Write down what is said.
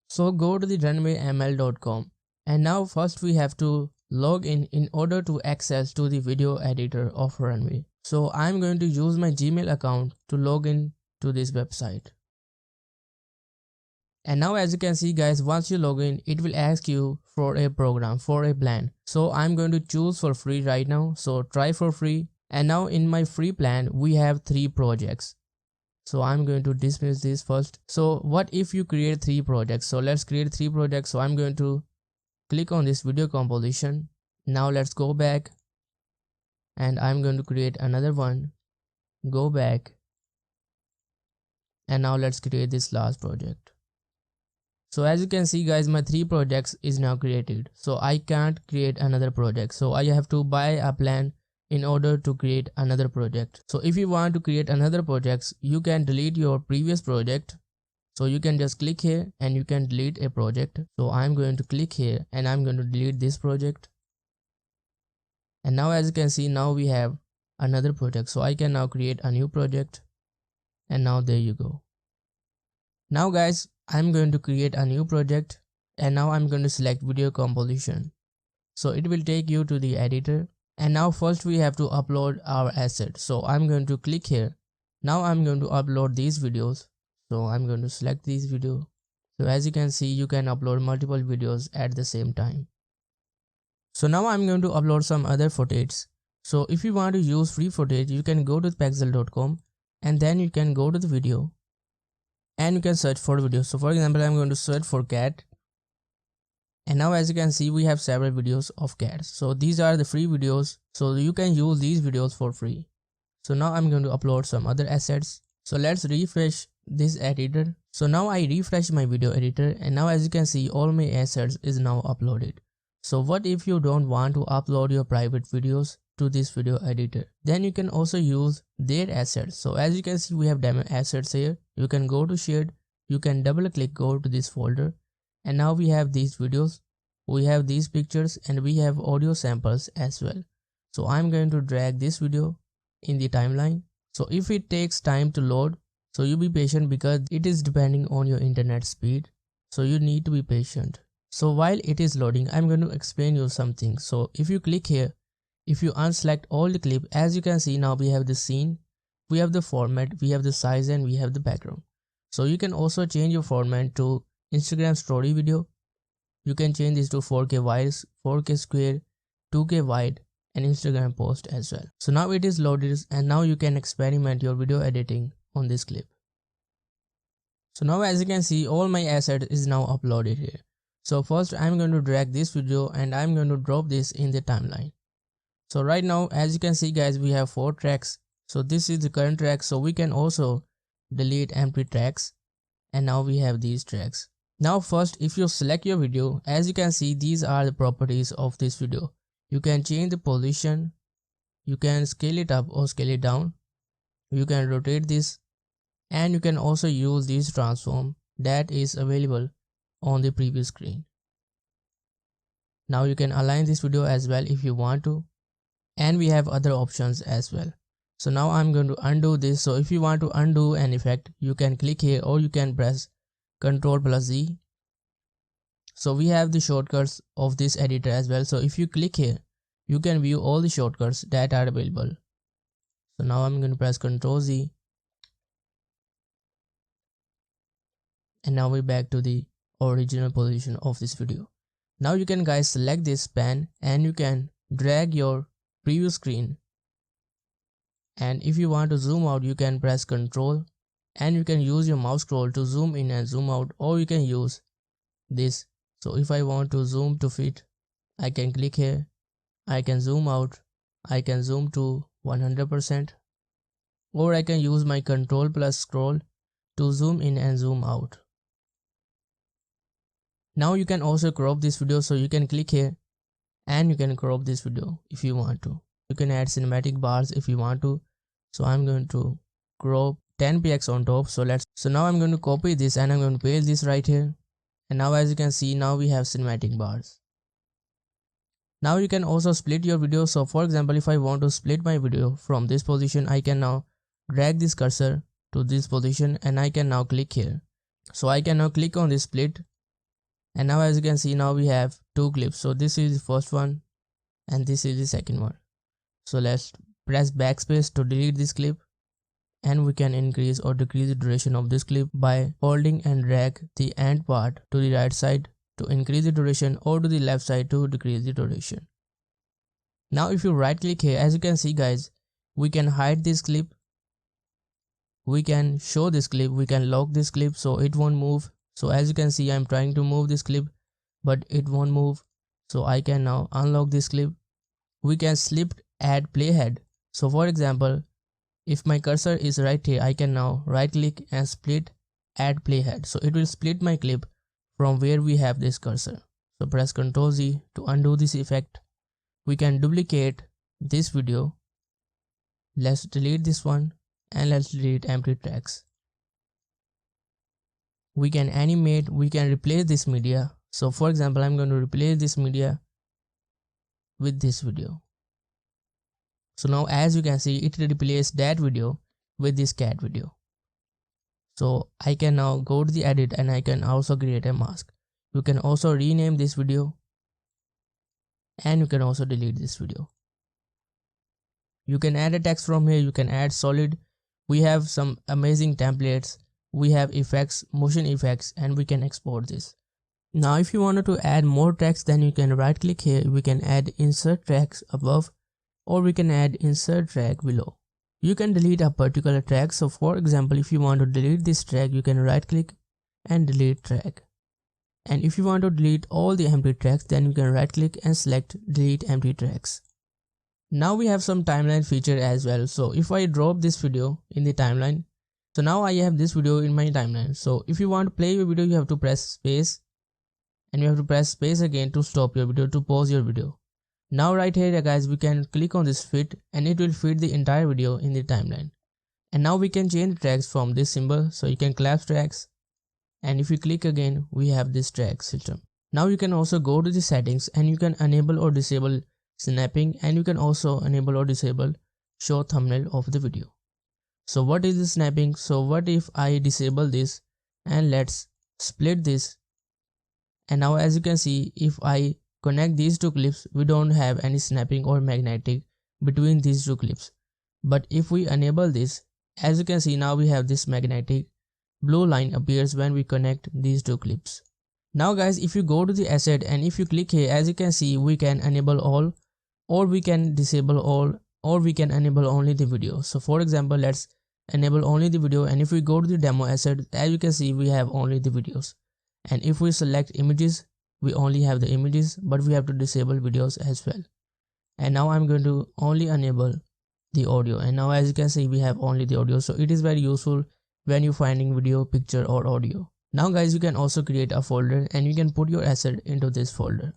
So go to the runwayml.com, and now first we have to log in order to access to the video editor of Runway. So I'm going to use my Gmail account to log in to this website. And now as you can see guys, once you log in, it will ask you for a program, for a plan. So I'm going to choose for free right now. So try for free. And now in my free plan, we have 3 projects. So I'm going to dismiss this first. So what if you create 3 projects? So let's create 3 projects. So I'm going to click on this video composition. Now let's go back. And I'm going to create another one. Go back. And now let's create this last project. So as you can see guys, my 3 projects is now created. So I can't create another project. So I have to buy a plan in order to create another project. So if you want to create another project, you can delete your previous project. So you can just click here and you can delete a project. So I'm going to click here and I'm going to delete this project. And now as you can see, now we have another project. So I can now create a new project. And now there you go. Now guys, I'm going to create a new project, and now I'm going to select video composition. So it will take you to the editor, and now first we have to upload our asset. So I'm going to click here. Now I'm going to upload these videos. So I'm going to select these video. So as you can see, you can upload multiple videos at the same time. So now I'm going to upload some other footage. So if you want to use free footage, you can go to pexel.com and then you can go to the video. And you can search for videos. So for example, I'm going to search for cat. And now as you can see, we have several videos of cats. So these are the free videos. So you can use these videos for free. So now I'm going to upload some other assets. So let's refresh this editor. So now I refresh my video editor, and now as you can see, all my assets is now uploaded. So what if you don't want to upload your private videos to this video editor? Then you can also use their assets. So as you can see, we have demo assets here. You can go to shared, you can double click, go to this folder, and now we have these videos, we have these pictures, and we have audio samples as well. So I'm going to drag this video in the timeline. So if it takes time to load, so you be patient because it is depending on your internet speed. So you need to be patient. So while it is loading, I'm going to explain you something. So if you click here, if you unselect all the clip, as you can see, now we have the scene, we have the format, we have the size, and we have the background. So you can also change your format to Instagram story video. You can change this to 4K wide, 4K square, 2K wide, and Instagram post as well. So now it is loaded, and now you can experiment your video editing on this clip. So now as you can see, all my asset is now uploaded here. So first I'm going to drag this video and I'm going to drop this in the timeline. So right now, as you can see guys, we have 4 tracks. So this is the current track. So we can also delete empty tracks. And now we have these tracks. Now first, if you select your video, as you can see, these are the properties of this video. You can change the position. You can scale it up or scale it down. You can rotate this. And you can also use this transform that is available on the previous screen. Now you can align this video as well if you want to. And we have other options as well. So now I'm going to undo this. So if you want to undo an effect, you can click here or you can press Ctrl+Z. So we have the shortcuts of this editor as well. So if you click here, you can view all the shortcuts that are available. So now I'm going to press Ctrl+Z. And now we're back to the original position of this video. Now you can guys select this pen and you can drag your preview screen, and if you want to zoom out, you can press Ctrl and you can use your mouse scroll to zoom in and zoom out, or you can use this. So if I want to zoom to fit, I can click here, I can zoom out, I can zoom to 100%, or I can use my Ctrl plus scroll to zoom in and zoom out. Now you can also crop this video. So you can click here and you can crop this video if you want to. You can add cinematic bars if you want to. So I'm going to crop 10px on top. So now I'm going to copy this and I'm going to paste this right here. And now as you can see, now we have cinematic bars. Now you can also split your video. So for example, if I want to split my video from this position, I can now drag this cursor to this position and I can now click here. So I can now click on this split And now as you can see, now we have two clips. So this is the first one and this is the second one. So let's press backspace to delete this clip, and we can increase or decrease the duration of this clip by holding and drag the end part to the right side to increase the duration or to the left side to decrease the duration. Now if you right click here, as you can see guys, we can hide this clip, we can show this clip, we can lock this clip so it won't move. So as you can see, I'm trying to move this clip but it won't move. So I can now unlock this clip. We can slip add playhead. So for example, if my cursor is right here, I can now right click and split add playhead. So it will split my clip from where we have this cursor. So press Ctrl Z to undo this effect. We can duplicate this video. Let's delete this one and let's delete empty tracks. We can animate, we can replace this media. So for example, I'm going to replace this media with this video. So now as you can see, it replaced that video with this cat video. So I can now go to the edit and I can also create a mask. You can also rename this video and you can also delete this video. You can add a text from here, you can add solid. We have some amazing templates, we have effects, motion effects, and we can export this. Now if you wanted to add more text, then you can right click here, we can add insert tracks above, or we can add insert track below. You can delete a particular track. So for example, if you want to delete this track, you can right click and delete track. And if you want to delete all the empty tracks, then you can right click and select delete empty tracks. Now we have some timeline feature as well. So if I drop this video in the timeline, so now I have this video in my timeline. So if you want to play your video, you have to press space, and you have to press space again to stop your video, to pause your video. Now right here guys, we can click on this fit and it will fit the entire video in the timeline. And now we can change tracks from this symbol. So you can collapse tracks, and if you click again, we have this track system. Now you can also go to the settings and you can enable or disable snapping, and you can also enable or disable show thumbnail of the video. So what is the snapping? So what if I disable this and let's split this, and now as you can see, if I connect these two clips, we don't have any snapping or magnetic between these two clips. But if we enable this, as you can see, now we have this magnetic blue line appears when we connect these two clips. Now guys, if you go to the asset and if you click here, as you can see, we can enable all, or we can disable all, or we can enable only the video. So for example, let's enable only the video, and if we go to the demo asset, as you can see, we have only the videos. And if we select images, we only have the images, but we have to disable videos as well. And now I'm going to only enable the audio, and now as you can see, we have only the audio. So it is very useful when you're finding video, picture or audio. Now guys, you can also create a folder and you can put your asset into this folder.